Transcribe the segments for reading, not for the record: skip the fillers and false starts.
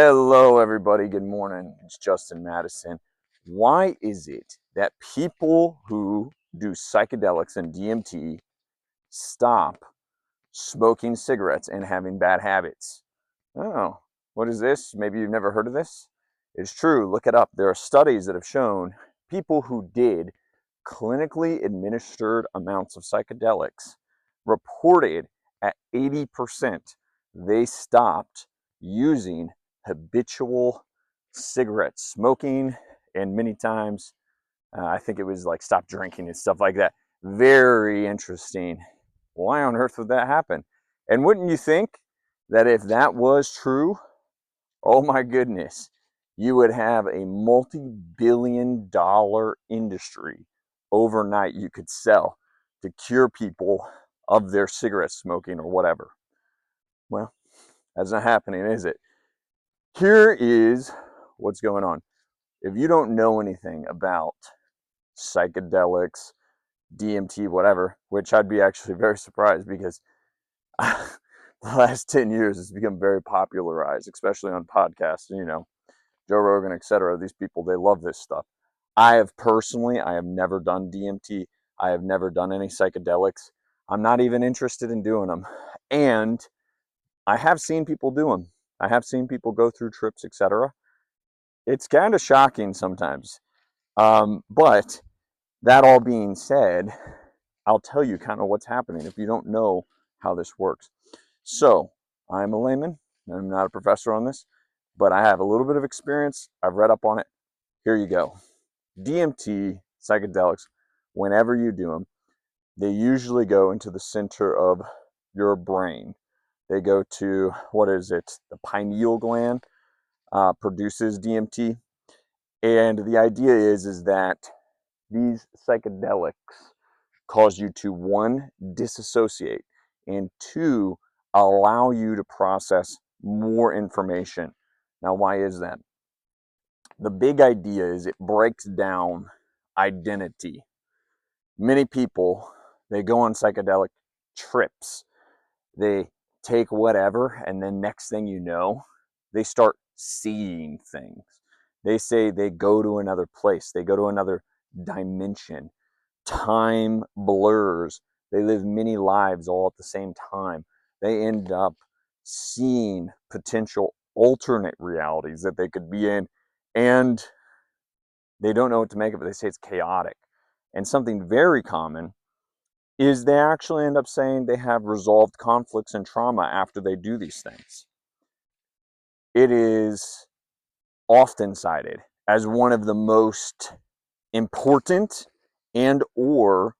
Hello, everybody. Good morning. It's Justin Madison. Why is it that people who do psychedelics and DMT stop smoking cigarettes and having bad habits? Oh, what is this? Maybe you've never heard of this. It's true. Look it up. There are studies that have shown people who did clinically administered amounts of psychedelics reported at 80% they stopped using habitual cigarette smoking, and many times I think it was like stop drinking and stuff like that. Very interesting. Why on earth would that happen? And wouldn't you think that if that was true, oh my goodness, you would have a multi-billion-dollar industry overnight you could sell to cure people of their cigarette smoking or whatever. Well, that's not happening, is it? Here is what's going on. If you don't know anything about psychedelics, DMT, whatever, which I'd be actually very surprised because the last 10 years it's become very popularized, especially on podcasts, Joe Rogan, etc. These people, they love this stuff. I have never done DMT. I have never done any psychedelics. I'm not even interested in doing them. And I have seen people do them. I have seen people go through trips, etc. It's kind of shocking sometimes. But that all being said, I'll tell you kind of what's happening if you don't know how this works. So, I'm a layman. I'm not a professor on this, but I have a little bit of experience. I've read up on it. Here you go. DMT, psychedelics, whenever you do them, they usually go into the center of your brain. They go to, what is it? The pineal gland produces DMT. And the idea is that these psychedelics cause you to, one, disassociate, and two, allow you to process more information. Now, why is that? The big idea is it breaks down identity. Many people, they go on psychedelic trips. They take whatever, and then next thing you know, they start seeing things. They say they go to another place, they go to another dimension. Time blurs. They live many lives all at the same time. They end up seeing potential alternate realities that they could be in, and they don't know what to make of it. They say it's chaotic. And something very common is they actually end up saying they have resolved conflicts and trauma after they do these things. It is often cited as one of the most important and or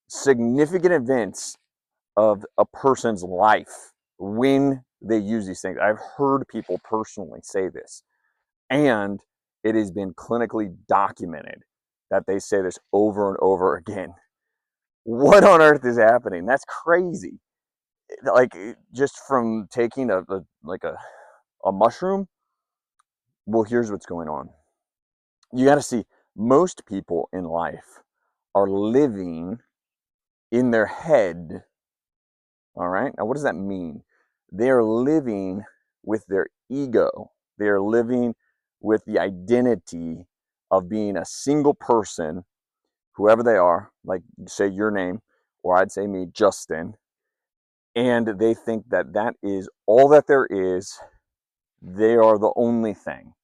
significant events of a person's life when they use these things. I've heard people personally say this, and it has been clinically documented that they say this over and over again. What on earth is happening? That's crazy. Like, just from taking a mushroom. Well, here's what's going on. You got to see, most people in life are living in their head. All right, now what does that mean? They are living with their ego. They are living with the identity of being a single person, whoever they are, like say your name, or I'd say me, Justin. And they think that that is all that there is. They are the only thing.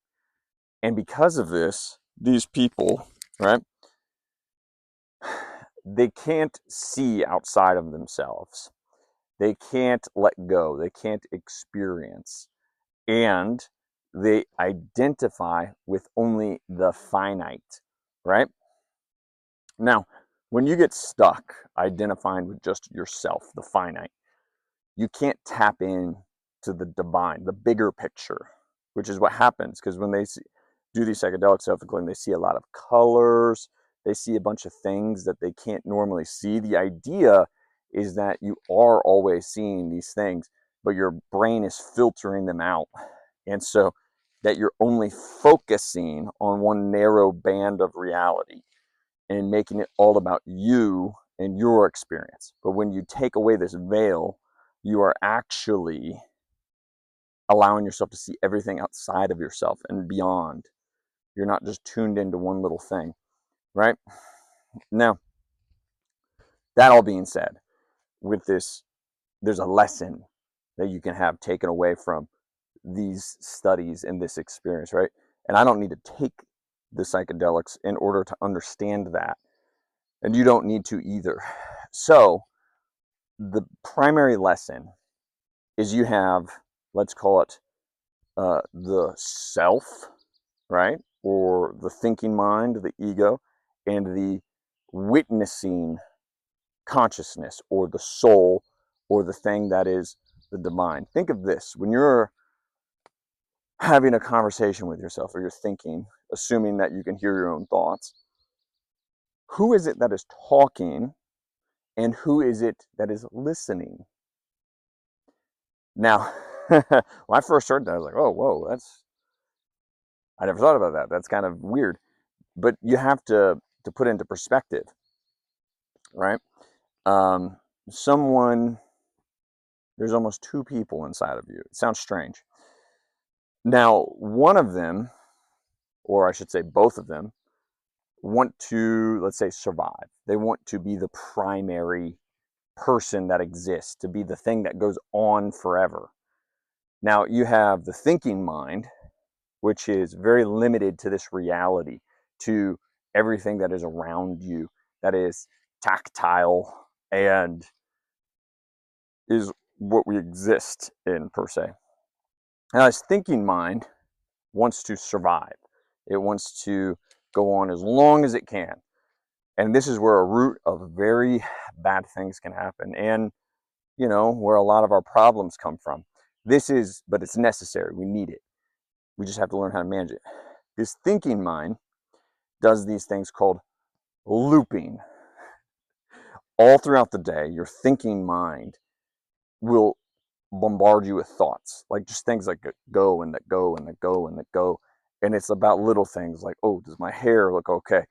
And because of this, these people, right, they can't see outside of themselves. They can't let go. They can't experience. And they identify with only the finite, right? Now, when you get stuck identifying with just yourself, the finite, you can't tap in to the divine, the bigger picture, which is what happens because when they do these psychedelic self-healing, they see a lot of colors, they see a bunch of things that they can't normally see. The idea is that you are always seeing these things, but your brain is filtering them out. And so that you're only focusing on one narrow band of reality and making it all about you and your experience. But when you take away this veil, you are actually allowing yourself to see everything outside of yourself and beyond. You're not just tuned into one little thing, right? Now, that all being said, with this, there's a lesson that you can have taken away from these studies and this experience, right? And I don't need to take the psychedelics in order to understand that. And you don't need to either. So, the primary lesson is you have, let's call it the self, right? Or the thinking mind, the ego, and the witnessing consciousness or the soul or the thing that is the divine. Think of this when you're having a conversation with yourself or you're thinking, assuming that you can hear your own thoughts. Who is it that is talking and who is it that is listening? Now, when I first heard that, I was like, oh, whoa, I never thought about that. That's kind of weird. But you have to put into perspective, right? Um, someone, there's almost two people inside of you. It sounds strange. Now, one of them, or I should say both of them, want to, let's say, survive. They want to be the primary person that exists, to be the thing that goes on forever. Now, you have the thinking mind, which is very limited to this reality, to everything that is around you, that is tactile and is what we exist in, per se. Now, this thinking mind wants to survive. It wants to go on as long as it can. And this is where a root of very bad things can happen. And, where a lot of our problems come from. But it's necessary. We need it. We just have to learn how to manage it. This thinking mind does these things called looping. All throughout the day, your thinking mind will bombard you with thoughts, like just things like go and that go and that go and that go. And it's about little things like, oh, does my hair look okay?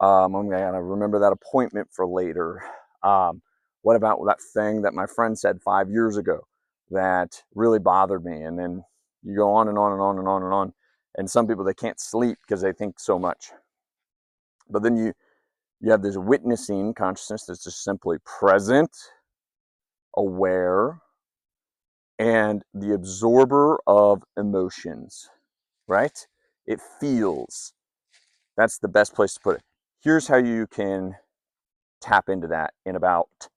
I'm gonna remember that appointment for later. What about that thing that my friend said 5 years ago that really bothered me? And then you go on and on and on and on and on. And some people, they can't sleep because they think so much. But then you have this witnessing consciousness that's just simply present, aware, and the absorber of emotions, right? It feels. That's the best place to put it. Here's how you can tap into that in about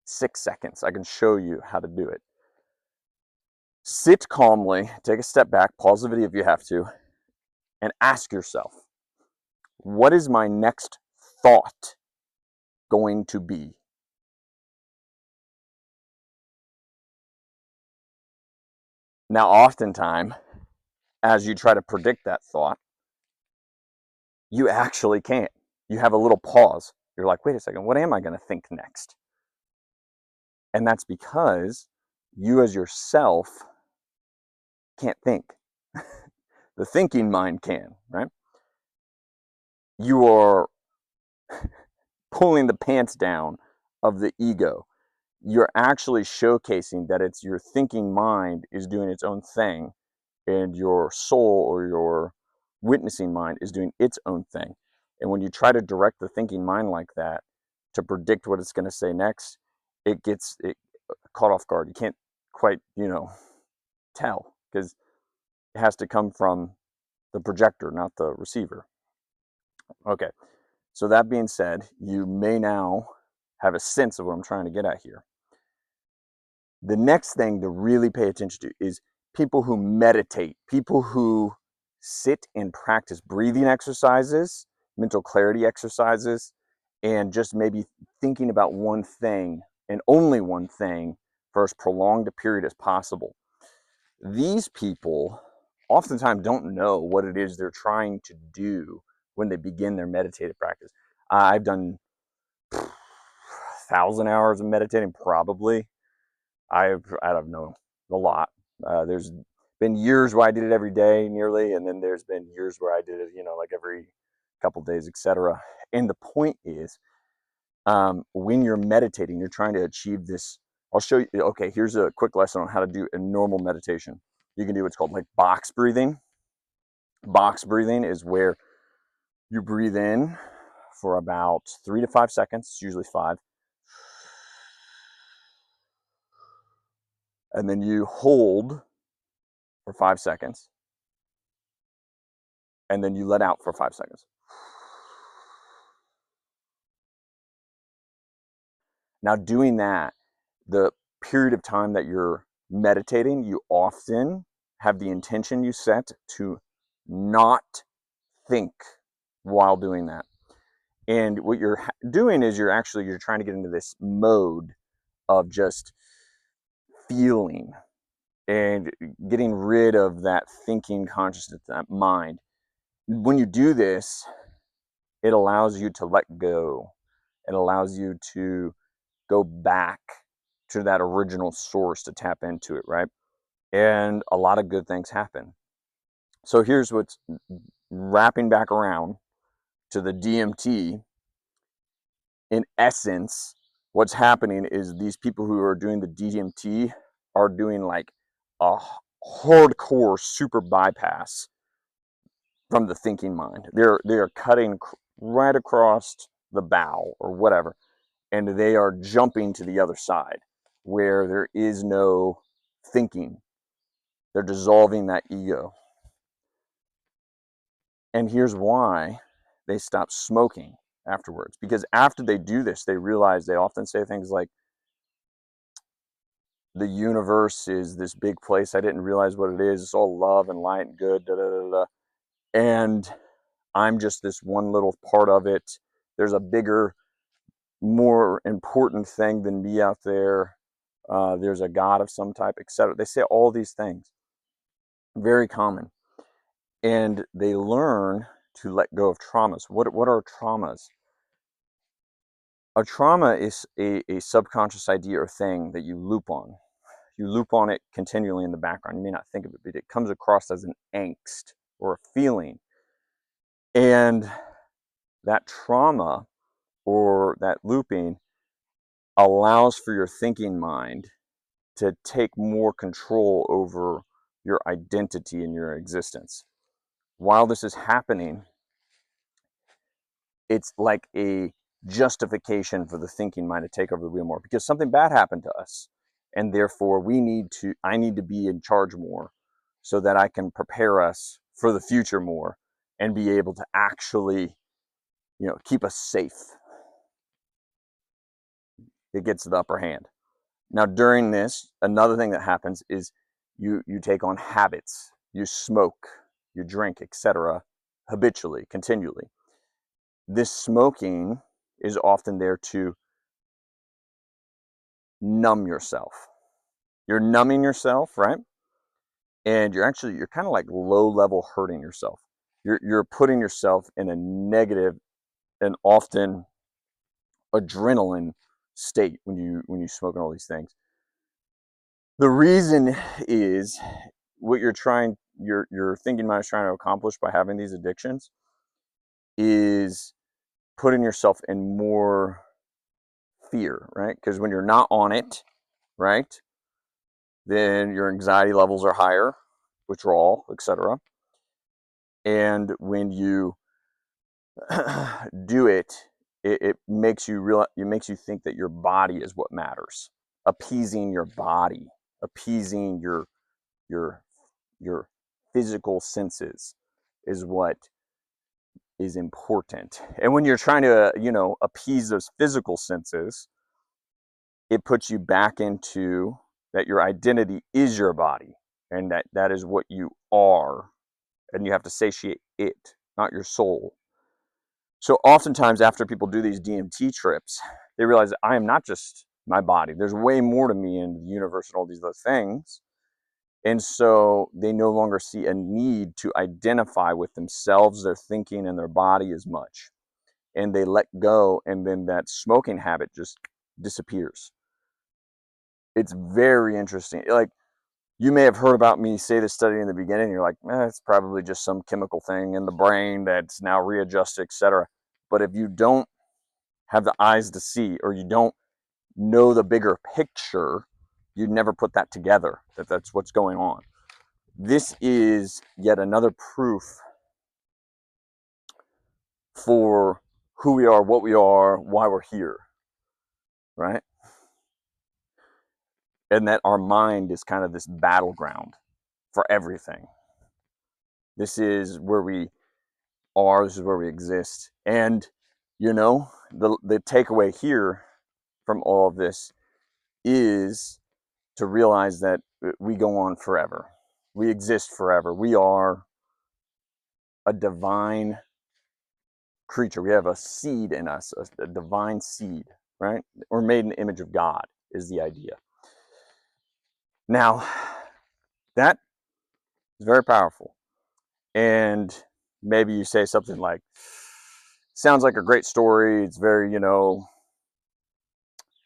6 seconds. I can show you how to do it. Sit calmly, take a step back, pause the video if you have to, and ask yourself, what is my next thought going to be? Now, oftentimes, as you try to predict that thought, you actually can't. You have a little pause. You're like, wait a second, what am I going to think next? And that's because you as yourself can't think. The thinking mind can, right? You are pulling the pants down of the ego. You're actually showcasing that it's your thinking mind is doing its own thing, and your soul or your witnessing mind is doing its own thing. And when you try to direct the thinking mind like that to predict what it's going to say next, it gets caught off guard. You can't quite, tell, because it has to come from the projector, not the receiver. Okay, so that being said, you may now have a sense of what I'm trying to get at here. The next thing to really pay attention to is people who meditate, people who sit and practice breathing exercises, mental clarity exercises, and just maybe thinking about one thing and only one thing for as prolonged a period as possible. These people oftentimes don't know what it is they're trying to do when they begin their meditative practice. I've done 1,000 hours of meditating, probably. I don't know, a lot. There's been years where I did it every day nearly, and then there's been years where I did it, like every couple days, etc. And the point is, when you're meditating, you're trying to achieve this. I'll show you. Okay, here's a quick lesson on how to do a normal meditation. You can do what's called like box breathing. Box breathing is where you breathe in for about 3 to 5 seconds, it's usually 5, and then you hold for 5 seconds, and then you let out for 5 seconds. Now, doing that, the period of time that you're meditating, you often have the intention you set to not think while doing that. And what you're doing is you're trying to get into this mode of just feeling and getting rid of that thinking consciousness, that mind. When you do this, it allows you to let go. It allows you to go back to that original source, to tap into it, right? And a lot of good things happen. So here's what's wrapping back around to the DMT. In essence, what's happening is these people who are doing the DMT are doing like a hardcore super bypass from the thinking mind. They are cutting right across the bow or whatever, and they are jumping to the other side where there is no thinking. They're dissolving that ego. And here's why they stop smoking afterwards. Because after they do this, they realize, they often say things like, the universe is this big place. I didn't realize what it is. It's all love and light and good, da, da, da, da. And I'm just this one little part of it. There's a bigger, more important thing than me out there. There's a God of some type, etc. They say all these things. Very common. And they learn to let go of traumas. What are traumas? A trauma is a subconscious idea or thing that you loop on. You loop on it continually in the background. You may not think of it, but it comes across as an angst or a feeling. And that trauma or that looping allows for your thinking mind to take more control over your identity and your existence. While this is happening, it's like a justification for the thinking mind to take over the wheel more, because something bad happened to us, and therefore I need to be in charge more so that I can prepare us for the future more and be able to actually, keep us safe. It gets the upper hand. Now, during this, another thing that happens is you take on habits. You smoke, you drink, etc., habitually, continually. This smoking is often there to numb yourself. You're numbing yourself, right? And you're kind of like low level hurting yourself. You're putting yourself in a negative and often adrenaline state when you smoke and all these things. The reason is what your thinking mind is trying to accomplish by having these addictions is putting yourself in more fear, right? Because when you're not on it, right, then your anxiety levels are higher, withdrawal, etc. And when you do it, it makes you think that your body is what matters. Appeasing your body, appeasing your your physical senses is what is important. And when you're trying to, appease those physical senses, it puts you back into that your identity is your body, and that is what you are, and you have to satiate it, not your soul. So oftentimes after people do these DMT trips, they realize that I am not just my body. There's way more to me in the universe and all these other things. And so they no longer see a need to identify with themselves, their thinking, and their body as much. And they let go, and then that smoking habit just disappears. It's very interesting. Like, you may have heard about me say this study in the beginning. You're like, it's probably just some chemical thing in the brain that's now readjusted, etc. But if you don't have the eyes to see, or you don't know the bigger picture, you'd never put that together, that's what's going on. this is yet another proof for who we are, what we are, why we're here, right? And that our mind is kind of this battleground for everything. This is where we are, this is where we exist. And, you know, the takeaway here from all of this is to realize that we go on forever. We exist forever. We are a divine creature. We have a seed in us, a divine seed, right? We're made in the image of God, is the idea. Now, that is very powerful. And maybe you say something like, sounds like a great story. It's very, you know,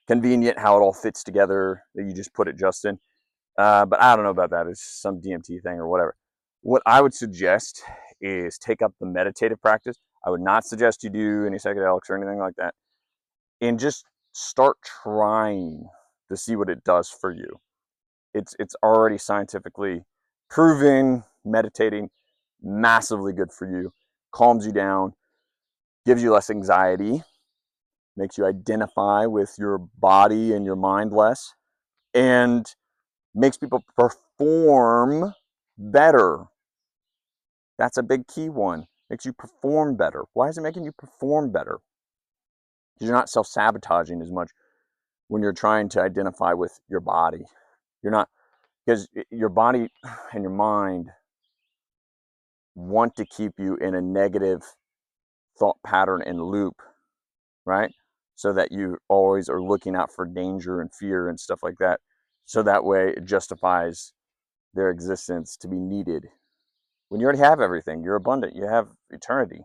convenient how it all fits together that you just put it, Justin. But I don't know about that. It's some DMT thing or whatever. What I would suggest is take up the meditative practice. I would not suggest you do any psychedelics or anything like that. And just start trying to see what it does for you. It's already scientifically proven meditating massively good for you, calms you down, gives you less anxiety, makes you identify with your body and your mind less, and makes people perform better. That's a big key one. Makes you perform better. Why is it making you perform better? Because you're not self-sabotaging as much when you're trying to identify with your body. You're not, because your body and your mind want to keep you in a negative thought pattern and loop, right? So that you always are looking out for danger and fear and stuff like that. So that way it justifies their existence to be needed. When you already have everything, you're abundant, you have eternity.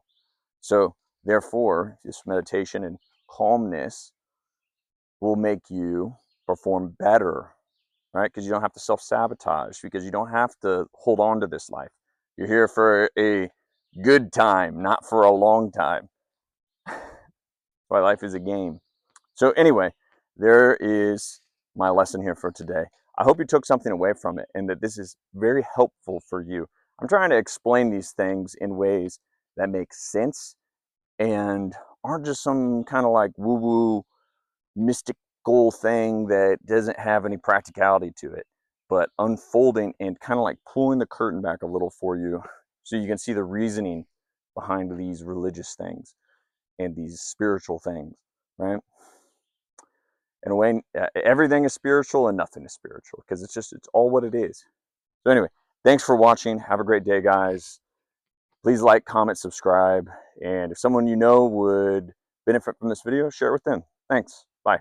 So therefore, this meditation and calmness will make you perform better, right? Because you don't have to self-sabotage, because you don't have to hold on to this life. You're here for a good time, not for a long time. Why life is a game. So anyway, there is my lesson here for today. I hope you took something away from it and that this is very helpful for you. I'm trying to explain these things in ways that make sense and aren't just some kind of like woo-woo mystical thing that doesn't have any practicality to it, but unfolding and kind of like pulling the curtain back a little for you so you can see the reasoning behind these religious things and these spiritual things, right? In a way, everything is spiritual and nothing is spiritual because it's all what it is. So anyway, thanks for watching. Have a great day, guys. Please like, comment, subscribe. And if someone you know would benefit from this video, share it with them. Thanks. Bye.